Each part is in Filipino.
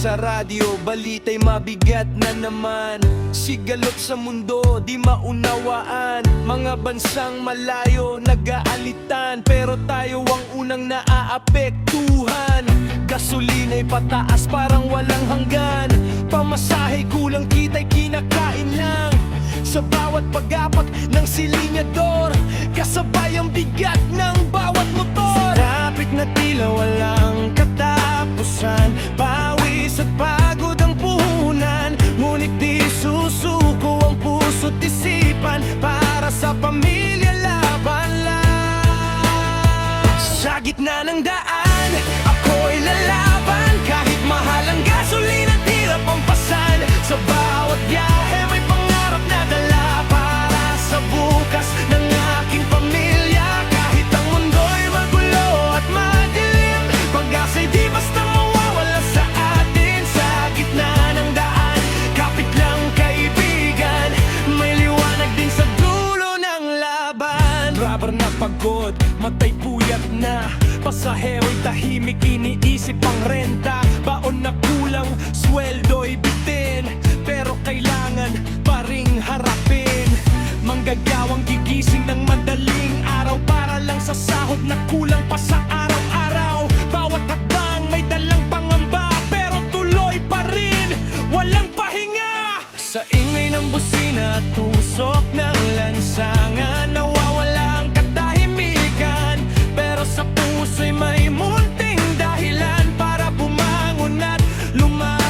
sa radyo, balita'y mabigat na naman. Sigalot sa mundo, di maunawaan. Mga bansang malayo, nag-aalitan, pero tayo ang unang naaapektuhan. Gasolina'y pataas, parang walang hanggan. Pamasahe, kulang, kita'y kinakain lang. Sa bawat pag-apak ng silinyador, kasabay ang bigat ng bawat motor. Sa traffic na tila walang katapusan, pawis at pagod ang puhunan. Ngunit di susuko ang puso't isipan, para sa pamilya laban lang. Sa gitna ng daan, ako'y lalaban. Kahit mahal ang gasolina, hirap ang pasan. Sa bawat biyahe may pangarap na dala, para sa bukas ng aking pamilya. Kahit ang mundo'y magulo at madilim, pag-asa'y di basta mawawala sa atin. Sa gitna ng daan, kapit lang kaibigan, may liwanag din sa dulo ng laban. Rubber na pagod, matay puyat na, pasahero'y tahimik, iniisip ang renta. Baon na kulang, sweldo'y bitin, pero kailangan pa ring harapin. Manggagawang gigising ng madaling araw, para lang sa sahod na kulang pa sa araw-araw. Bawat hakbang may dalang pangamba, pero tuloy pa rin, walang pahinga. Sa ingay ng busina at tusok ng lansangan, nawawala ang katahimikan, pero sa puso'y may munting dahilan para bumangon at lumaban.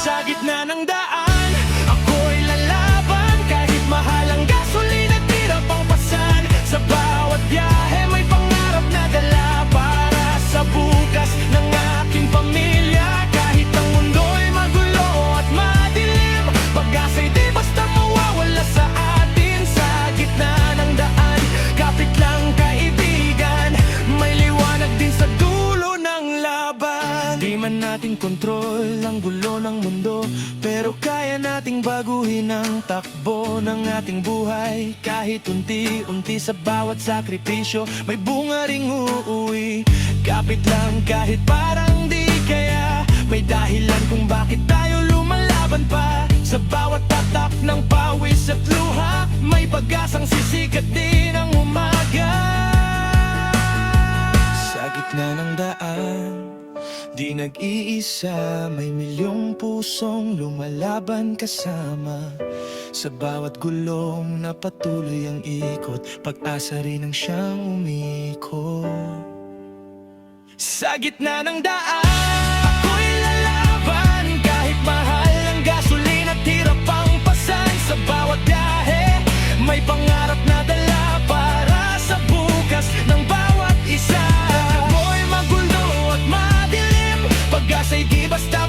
Sa gitna ng daan, ako'y lalaban. Kahit mahal ang gasolina, hirap ang pasan. Sa bawat biyahe may pangarap na dala, para sa bukas ng aking pamilya. Kahit ang mundo'y magulo at madilim, pag-asa'y di basta mawawala sa atin. Sa gitna ng daan, kapit lang kaibigan, may liwanag din sa dulo ng laban. Di man natin kontrol ang gulo ng mundo, pero kaya nating baguhin ang takbo ng ating buhay. Kahit unti-unti, sa bawat sakripisyo, may bunga ring uuwi. Kapit lang kahit parang di kaya, may dahilan kung bakit tayo lumalaban pa. Sa bawat tatak ng pawis at luha, may pag-asang sisikat din ang umaga. Sa gitna ng daan, di nag-iisa, may milyong pusong lumalaban kasama. Sa bawat gulong na patuloy ang ikot, pag-asa rin ang siyang umikot. Sa gitna ng daan, ako'y lalaban. Kahit mahal ang gasolina at hirap ang pasan. Sa bawat biyahe may pangarap na dala, para sa bukas ng bawat isa. Ako'y magulo at madilim, pag-asa'y di basta